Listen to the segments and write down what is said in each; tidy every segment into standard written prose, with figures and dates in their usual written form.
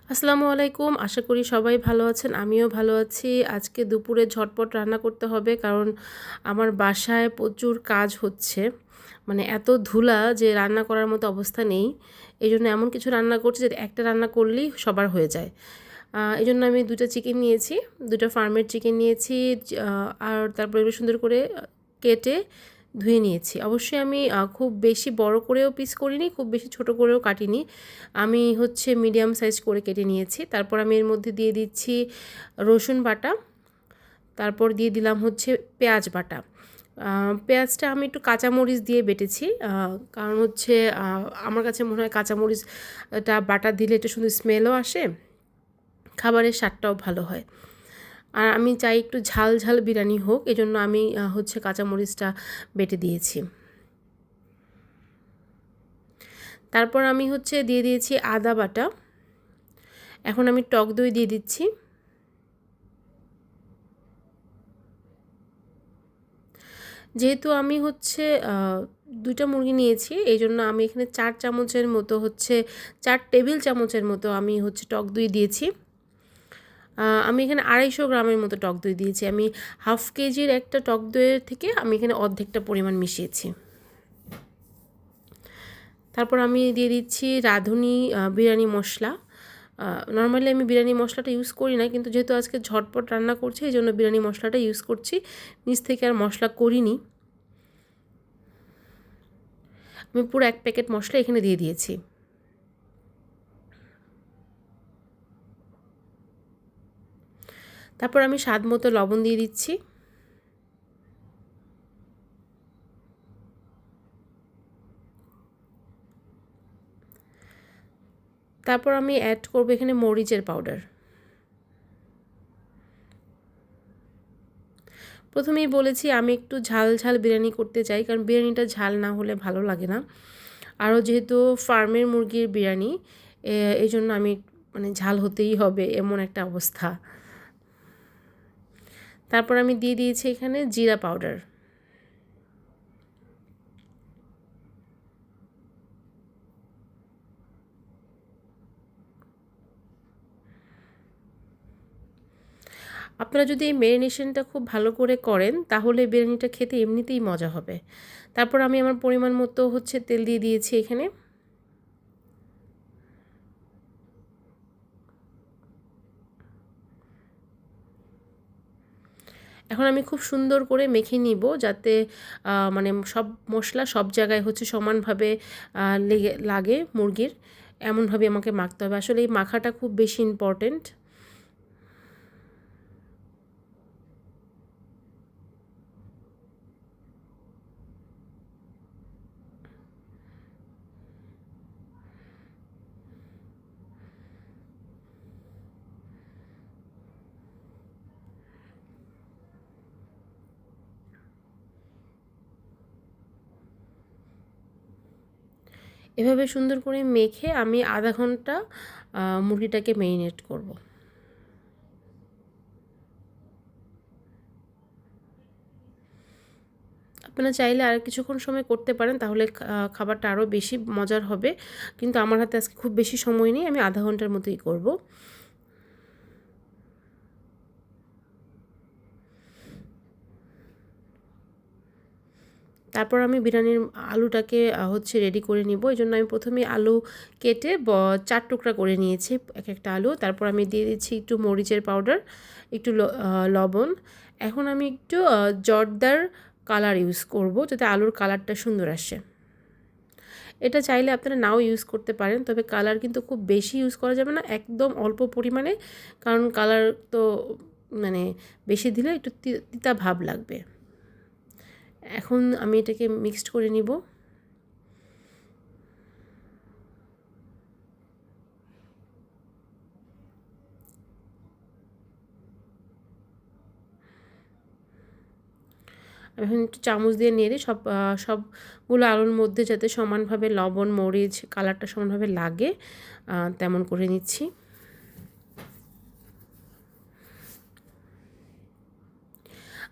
আসসালামু আলাইকুম। আশা করি সবাই ভালো আছেন। আমিও ভালো আছি। আজকে দুপুরে ঝটপট রান্না করতে হবে কারণ আমার বাসায় প্রচুর কাজ হচ্ছে। মানে এত ধুলা যে রান্না করার মতো অবস্থা নেই। এজন্য এমন কিছু রান্না করছি যে একটা রান্না করলেই সবার হয়ে যায়। এজন্য আমি ২ টা চিকেন নিয়েছি। ২ টা ফার্মের চিকেন নিয়েছি। আর তারপর এগুলো সুন্দর করে কেটে ধুয়ে নিয়েছি। অবশ্যই আমি খুব বেশি বড় করেও পিস করিনি, খুব বেশি ছোট করেও কাটিনি। আমি হচ্ছে মিডিয়াম সাইজ করে কেটে নিয়েছি। তারপর আমি এর মধ্যে দিয়ে দিচ্ছি রসুন বাটা, তারপর দিয়ে দিলাম হচ্ছে পেঁয়াজ বাটা। পেঁয়াজটা আমি একটু কাঁচামরিচ দিয়ে বেটেছি, কারণ হচ্ছে আমার কাছে মনে হয় কাঁচামরিচটা বাটা দিলে একটু সুন্দর স্মেলও আসে, খাবারের স্বাদটাও ভালো হয়। আর আমি চাই একটু ঝাল ঝাল বিরিয়ানি হোক, এজন্য আমি হচ্ছে কাঁচামরিচটা বেটে দিয়েছি। তারপর আমি হচ্ছে দিয়ে দিয়েছি আদা বাটা। এখন আমি টক দই দিয়ে দিচ্ছি। যেহেতু আমি হচ্ছে ২ টা মুরগি নিয়েছি, এইজন্য আমি এখানে ৪ চামচের মতো হচ্ছে ৪ টেবিল চামচের মতো আমি হচ্ছে টক দই দিয়েছি। আমি এখানে ২৫০ গ্রামের মতো টক দই দিয়েছি। আমি হাফ কেজির একটা টক দইয়ের থেকে আমি এখানে অর্ধেকটা পরিমাণ মিশিয়েছি। তারপর আমি দিয়ে দিচ্ছি রাঁধুনি বিরিয়ানি মশলা। নরমালি আমি বিরিয়ানি মশলাটা ইউজ করি না, কিন্তু যেহেতু আজকে ঝটপট রান্না করছি এই জন্য বিরিয়ানি মশলাটা ইউজ করছি। নিচ থেকে আর মশলা করিনি। আমি পুরো ১ প্যাকেট মশলা এখানে দিয়ে দিয়েছি। তারপর আমি স্বাদ মতো লবণ দিয়ে দিচ্ছি। তারপর আমি অ্যাড করব এখানে মরিচের পাউডার। প্রথমেই বলেছি আমি একটু ঝাল ঝাল বিরিয়ানি করতে চাই, কারণ বিরিয়ানিটা ঝাল না হলে ভালো লাগে না। আরও যেহেতু ফার্মের মুরগির বিরিয়ানি, এই জন্য আমি মানে ঝাল হতেই হবে এমন একটা অবস্থা। তারপর আমি দিয়ে দিয়েছি এখানে জিরা পাউডার। আপনারা যদি এই ম্যারিনেশনটা খুব ভালো করে করেন তাহলে বিরিয়ানিটা খেতে এমনিতেই মজা হবে। তারপর আমি আমার পরিমাণ মতো হচ্ছে তেল দিয়ে দিয়েছি এখানে। এখন আমি খুব সুন্দর করে মেখে নিব, যাতে মানে সব মশলা সব জায়গায় হচ্ছে সমানভাবে লাগে মুরগির, এমনভাবে আমাকে মাখতে হবে। আসলে এই মাখাটা খুব বেশি ইম্পর্টেন্ট। এভাবে সুন্দর করে মেখে আমি আধা ঘন্টা মুরগিটাকে ম্যারিনেট করব। আপনারা চাইলে আর কিছুক্ষণ সময় করতে পারেন, তাহলে খাবারটা আরও বেশি মজার হবে। কিন্তু আমার হাতে আজকে খুব বেশি সময় নেই, আমি আধা ঘন্টার মতোই করব। তারপর আমি বিরিয়ানির আলুটাকে হচ্ছে রেডি করে নিব। এজন্য আমি প্রথমে আলু কেটে ৪ টুকরা করে নিয়েছি এক একটা আলু। তারপর আমি দিয়ে দিচ্ছি একটু মরিচের পাউডার, একটু লবণ। এখন আমি একটু জর্দার কালার ইউজ করব, যাতে আলুর কালারটা সুন্দর আসে। এটা চাইলে আপনারা নাও ইউজ করতে পারেন, তবে কালার কিন্তু খুব বেশি ইউজ করা যাবে না, একদম অল্প পরিমাণে, কারণ কালার তো মানে বেশি দিলে একটু তিতা ভাব লাগবে। এখন আমি এটাকে মিক্সড করে নিব। এখন একটু চামচ দিয়ে নেড়ে সবগুলো আলুর মধ্যে যাতে সমানভাবে লবণ মরিচ কালারটা সমানভাবে লাগে, তেমন করে নিচ্ছি।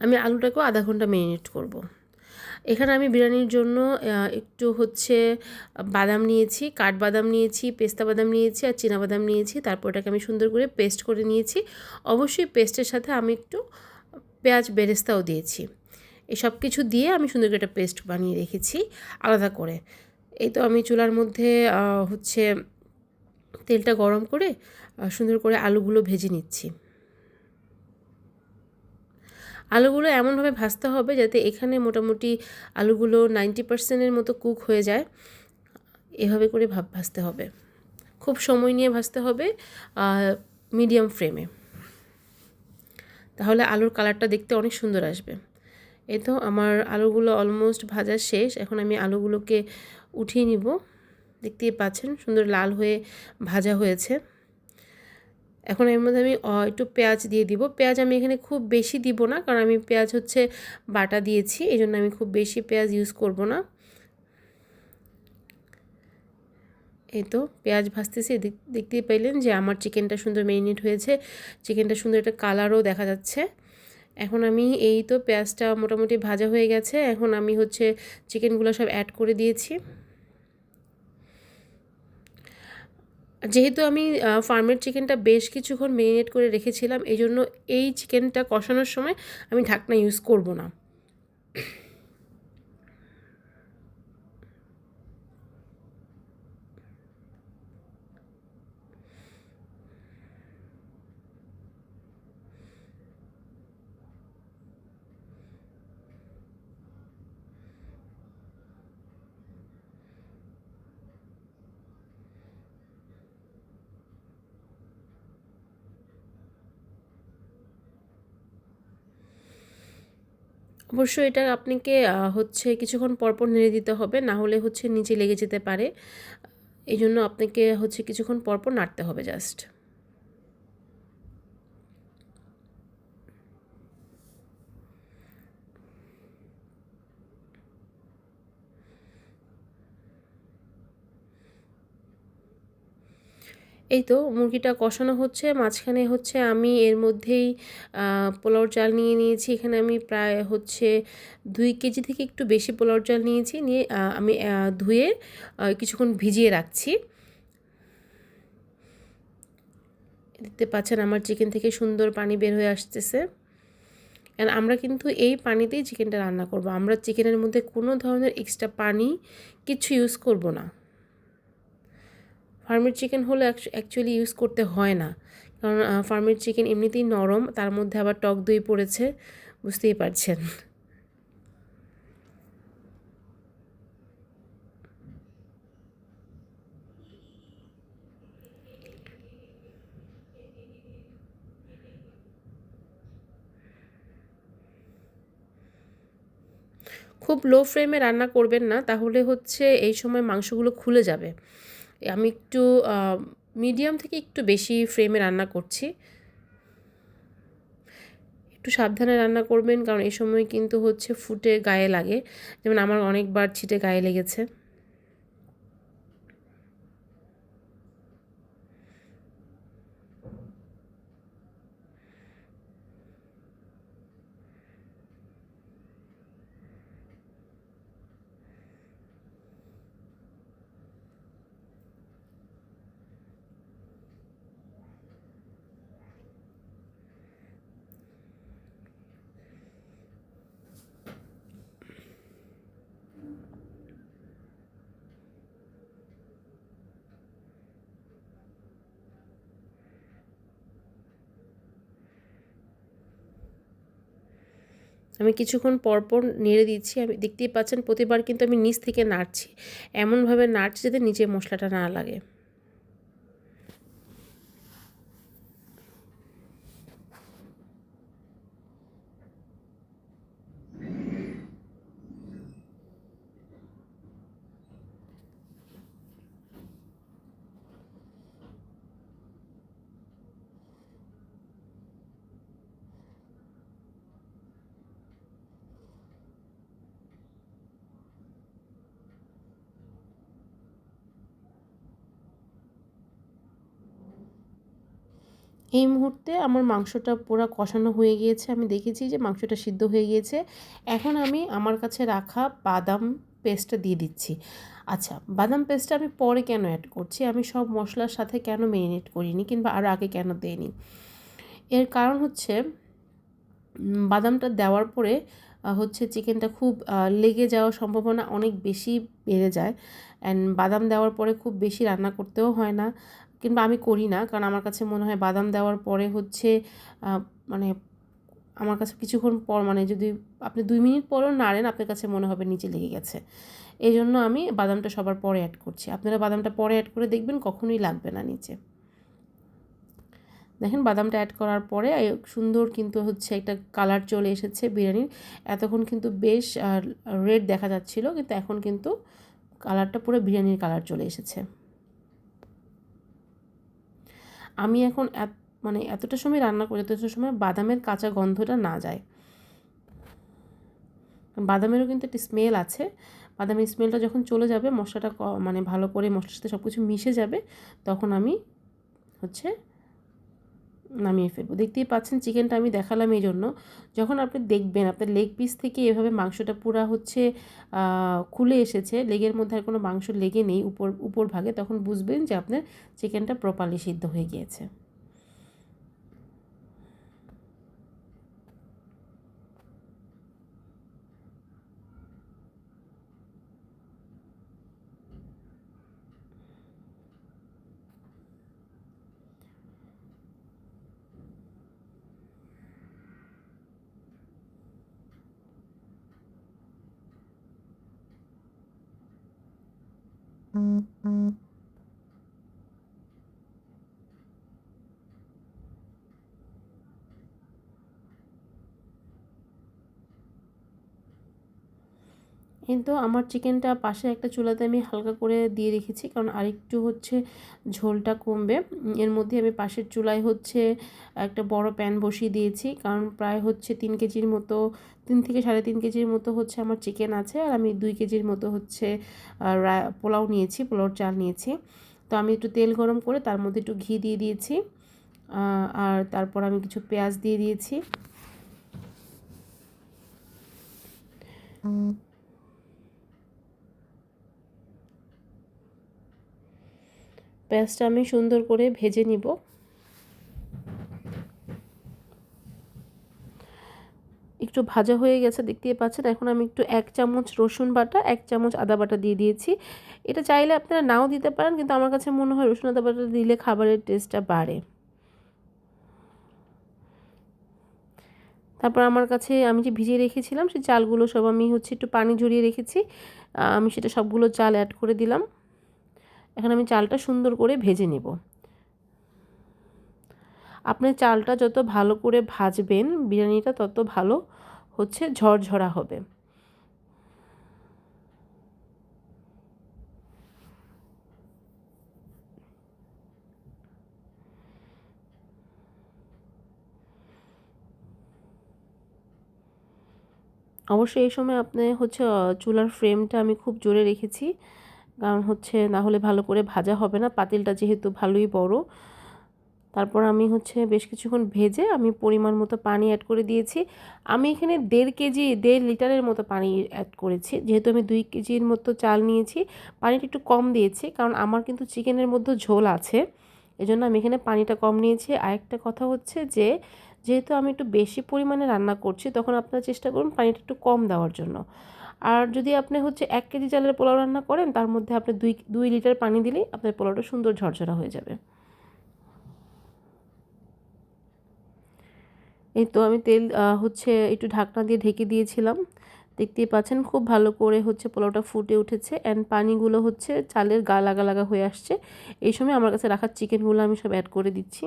আমি আলুটাকেও আধা ঘন্টা ম্যারিনেট করব। এখানে আমি বিরিয়ানির জন্য একটু হচ্ছে বাদাম নিয়েছি, কাঠবাদাম নিয়েছি, পেস্তা বাদাম নিয়েছি আর চীনাবাদাম নিয়েছি। তারপর এটাকে আমি সুন্দর করে পেস্ট করে নিয়েছি। অবশ্যই পেস্টের সাথে আমি একটু পেঁয়াজ বেরেস্তাও দিয়েছি। এই সব কিছু দিয়ে আমি সুন্দর করে একটা পেস্ট বানিয়ে রেখেছি আলাদা করে। এই তো আমি চুলার মধ্যে হচ্ছে তেলটা গরম করে সুন্দর করে আলুগুলো ভেজে নিচ্ছি। আলুগুলো এমনভাবে ভাজতে হবে যাতে এখানে মোটামুটি আলুগুলো 90% মতো কুক হয়ে যায়। এভাবে করে ভাজতে হবে, খুব সময় নিয়ে ভাজতে হবে মিডিয়াম ফ্লেমে, তাহলে আলুর কালারটা দেখতে অনেক সুন্দর আসবে। এই তো আমার আলুগুলো অলমোস্ট ভাজা শেষ। এখন আমি আলুগুলোকে উঠিয়ে নিব। দেখতেই পাচ্ছেন সুন্দর লাল হয়ে ভাজা হয়েছে। এখন এর মধ্যে আমি একটু পেঁয়াজ দিয়ে দিব। পেঁয়াজ আমি এখানে খুব বেশি দিব না, কারণ আমি পেঁয়াজ হচ্ছে বাটা দিয়েছি, এই জন্য আমি খুব বেশি পেঁয়াজ ইউজ করব না। এই তো পেঁয়াজ ভাজতেছি, দেখতেই পাইলেন যে আমার চিকেনটা সুন্দর ম্যারিনেট হয়েছে, চিকেনটা সুন্দর একটা কালারও দেখা যাচ্ছে। এখন আমি এই তো পেঁয়াজটা মোটামুটি ভাজা হয়ে গেছে, এখন আমি হচ্ছে চিকেনগুলো সব অ্যাড করে দিয়েছি। যেহেতু আমি ফার্মের চিকেনটা বেশ কিছুক্ষণ ম্যারিনেট করে রেখেছিলাম, এই জন্য এই চিকেনটা কষানোর সময় আমি ঢাকনা ইউজ করব না। অবশ্যই এটা আপনাকে হচ্ছে কিছুক্ষণ পরপর নেড়ে দিতে হবে, না হলে হচ্ছে নিচে লেগে যেতে পারে। এই জন্য আপনাকে হচ্ছে কিছুক্ষণ পরপর নাড়তে হবে জাস্ট। এই তো মুরগিটা কষানো হচ্ছে, মাঝখানে হচ্ছে আমি এর মধ্যেই পোলাওর চাল নিয়ে নিয়েছি। এখানে আমি প্রায় হচ্ছে 2 কেজি থেকে একটু বেশি পোলাওর চাল নিয়েছি, নিয়ে আমি ধুয়ে কিছুক্ষণ ভিজিয়ে রাখছি। দেখতে পাচ্ছেন আমার চিকেন থেকে সুন্দর পানি বের হয়ে আসতেছে। অ্যান্ড আমরা কিন্তু এই পানিতেই চিকেনটা রান্না করব, আমরা চিকেনের মধ্যে কোনো ধরনের এক্সট্রা পানি কিছু ইউজ করব না। ফার্মের চিকেন হলে অ্যাকচুয়ালি ইউজ করতে হয় না, কারণ ফার্মের চিকেন এমনিতেই নরম, তার মধ্যে আবার টক দই পড়েছে, বুঝতেই পারছেন। খুব লো ফ্লেমে রান্না করবেন না, তাহলে হচ্ছে এই সময় মাংসগুলো খুলে যাবে। আমি একটু মিডিয়াম থেকে একটু বেশি ফ্লেমে রান্না করছি। একটু সাবধানে রান্না করবেন, কারণ এই সময় কিন্তু হচ্ছে ফুটে গায়ে লাগে, যেমন আমার অনেকবার ছিটে গায়ে লেগেছে। আমি কিছুক্ষণ পরপর নেড়ে দিচ্ছি। আমি দেখতেই পাচ্ছেন প্রতিবার কিন্তু আমি নিচ থেকে নাড়ছি, এমনভাবে নাড়ছি যাতে নিচে মশলাটা না লাগে। এই মুহূর্তে আমার মাংসটা পুরো কষানো হয়ে গিয়েছে, আমি দেখেছি যে মাংসটা সিদ্ধ হয়ে গিয়েছে। এখন আমি আমার কাছে রাখা বাদাম পেস্টটা দিয়ে দিচ্ছি। আচ্ছা, বাদাম পেস্টটা আমি পরে কেন অ্যাড করছি, আমি সব মশলার সাথে কেন ম্যারিনেট করিনি কিংবা আরও আগে কেন দেইনি, এর কারণ হচ্ছে বাদামটা দেওয়ার পরে হচ্ছে চিকেনটা খুব লেগে যাওয়ার সম্ভাবনা অনেক বেশি বেড়ে যায়। অ্যান্ড বাদাম দেওয়ার পরে খুব বেশি রান্না করতেও হয় না, কিংবা আমি করি না, কারণ আমার কাছে মনে হয় বাদাম দেওয়ার পরে হচ্ছে মানে আমার কাছে কিছুক্ষণ পর মানে যদি আপনি 2 মিনিট পরও নাড়েন আপনার কাছে মনে হবে নিচে লেগে গেছে। এই জন্য আমি বাদামটা সবার পরে অ্যাড করছি। আপনারা বাদামটা পরে অ্যাড করে দেখবেন কখনোই লাগবে না নিচে। দেখেন বাদামটা অ্যাড করার পরে সুন্দর কিন্তু হচ্ছে একটা কালার চলে এসেছে বিরিয়ানির। এতক্ষণ কিন্তু বেশ রেড দেখা যাচ্ছিল, কিন্তু এখন কিন্তু কালারটা পুরো বিরিয়ানির কালার চলে এসেছে। আমি এখন মানে এতটা সময় রান্না করি যতটা সময় বাদামের কাঁচা গন্ধটা না যায়। বাদামেরও কিন্তু একটা স্মেল আছে, বাদামের স্মেলটা যখন চলে যাবে মশলাটা মানে ভালো করে মশলার সাথে সব কিছু মিশে যাবে, তখন আমি হচ্ছে নামিয়ে ফেলবো। দেখতেই পাচ্ছেন চিকেনটা আমি দেখালাম এই জন্য, যখন আপনি দেখবেন আপনার লেগ পিস থেকে এভাবে মাংসটা পুরা হচ্ছে খুলে এসেছে, লেগের মধ্যে আর কোনো মাংস লেগে নেই উপর ভাগে, তখন বুঝবেন যে আপনার চিকেনটা প্রপারলি সিদ্ধ হয়ে গিয়েছে। কিন্তু আমার চিকেনটা পাশে একটা চুলাতে আমি হালকা করে দিয়ে রেখেছি, কারণ আরেকটু হচ্ছে ঝোলটা কমবে। এর মধ্যে আমি পাশের চুলায় হচ্ছে একটা বড় প্যান বসিয়ে দিয়েছি, কারণ প্রায় হচ্ছে 3 কেজির মতো, 3 থেকে 3.5 কেজির মতো হচ্ছে আমার চিকেন আছে, আর আমি 2 কেজির মতো হচ্ছে পোলাও নিয়েছি, পোলাওর চাল নিয়েছি। তো আমি একটু তেল গরম করে তার মধ্যে একটু ঘি দিয়ে দিয়েছি, আর তারপর আমি কিছু পেঁয়াজ দিয়ে দিয়েছি। পেঁয়াজটা আমি সুন্দর করে ভেজে নিব। একটু ভাজা হয়ে গেছে দেখতেই পাচ্ছেন। এখন আমি একটু 1 চামচ রসুন বাটা, 1 চামচ আদা বাটা দিয়ে দিয়েছি। এটা চাইলে আপনারা নাও দিতে পারেন, কিন্তু আমার কাছে মনে হয় রসুন আদা বাটা দিলে খাবারের টেস্টটা বাড়ে। তারপর আমার কাছে আমি যে ভিজিয়ে রেখেছিলাম সেই চালগুলো সব আমি হচ্ছে একটু পানি ঝরিয়ে রেখেছি, আমি সেটা সবগুলো চাল অ্যাড করে দিলাম। এখন আমি চালটা সুন্দর করে ভেজে নেব। আপনি চালটা যত ভালো করে ভাজবেন বিরিয়ানিটা তত ভালো হচ্ছে ঝরঝরা হবে। অবশ্যই এই সময় আপনি হচ্ছে চুলার ফ্লেমটা আমি খুব জোরে রেখেছি, কারণ হচ্ছে না হলে ভালো করে ভাজা হবে না, পাতিলটা যেহেতু ভালোই বড়। তারপর আমি হচ্ছে বেশ কিছুক্ষণ ভেজে আমি পরিমাণ মতো পানি অ্যাড করে দিয়েছি। আমি এখানে 1.5 লিটারের মতো পানি অ্যাড করেছি, যেহেতু আমি 2 কেজির মতো চাল নিয়েছি। পানিটা একটু কম দিয়েছি কারণ আমার কিন্তু চিকেনের মধ্যে ঝোল আছে, এজন্য আমি এখানে পানিটা কম নিয়েছি। আরেকটা কথা হচ্ছে যে যেহেতু আমি একটু বেশি পরিমাণে রান্না করছি, তখন আপনারা চেষ্টা করুন পানিটা একটু কম দেওয়ার জন্য। আর যদি আপনি হচ্ছে 1 কেজি চালের পোলাও রান্না করেন, তার মধ্যে আপনি 2 লিটার পানি দিলেই আপনার পোলাওটা সুন্দর ঝরঝরা হয়ে যাবে। এই তো আমি তেল হচ্ছে একটু ঢাকনা দিয়ে ঢেকে দিয়েছিলাম। দেখতেই পাচ্ছেন খুব ভালো করে হচ্ছে পোলাওটা ফুটে উঠেছে, অ্যান্ড পানিগুলো হচ্ছে চালের গা লাগা লাগা হয়ে আসছে। এই সময় আমার কাছে রাখা চিকেনগুলো আমি সব অ্যাড করে দিচ্ছি।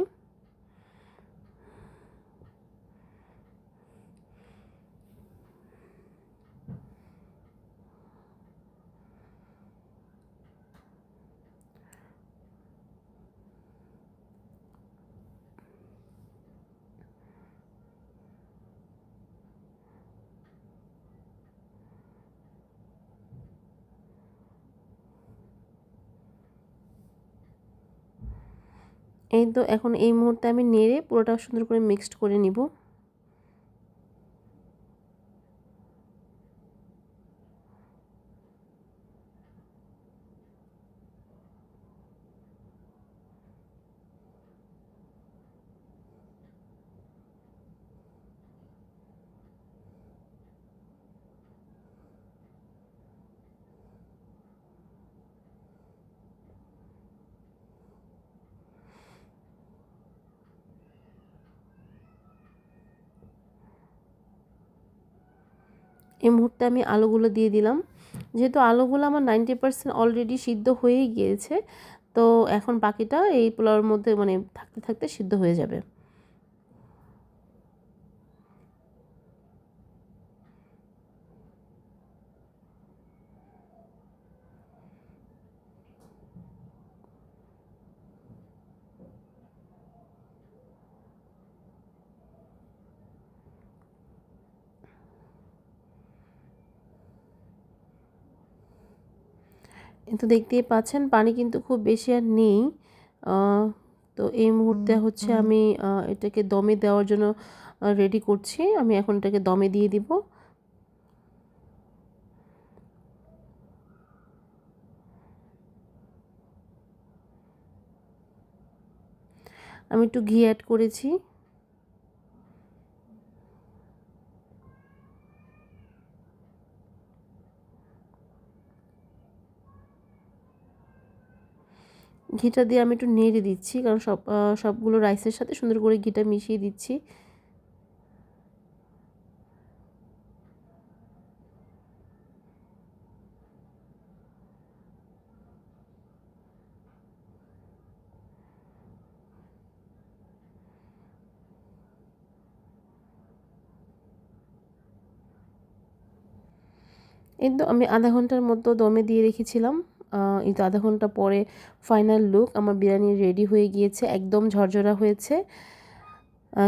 এই তো এখন এই মুহূর্তে আমি নেড়ে পুরোটা সুন্দর করে মিক্সড করে নিব। এই মুহূর্তে আমি আলুগুলো দিয়ে দিলাম। যেহেতু আলুগুলো আমার 90% অলরেডি সিদ্ধ হয়েই গিয়েছে, তো এখন বাকিটা এই পোলাওর মধ্যে মানে থাকতে থাকতে সিদ্ধ হয়ে যাবে। কিন্তু দেখতেই পাচ্ছেন পানি কিন্তু খুব বেশি আর নেই। তো এই মুহূর্তে হচ্ছে আমি এটাকে দমে দেওয়ার জন্য রেডি করছি। আমি এখন এটাকে দমে দিয়ে দিব। আমি একটু ঘি অ্যাড করেছি। ঘিটা দিয়ে আমি একটু নেড়ে দিচ্ছি, কারণ সবগুলো রাইসের সাথে সুন্দর করে ঘিটা মিশিয়ে দিচ্ছি। এই তো আমি আধা ঘন্টার মতো দমে দিয়ে রেখেছিলাম। এই তো আধা ঘন্টা পরে ফাইনাল লুক, আমার বিরিয়ানি রেডি হয়ে গিয়েছে, একদম ঝরঝরা হয়েছে,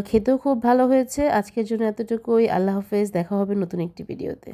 খেতেও খুব ভালো হয়েছে। আজকের জন্য এতটুকুই। আল্লাহ হাফেজ, দেখা হবে নতুন একটি ভিডিওতে।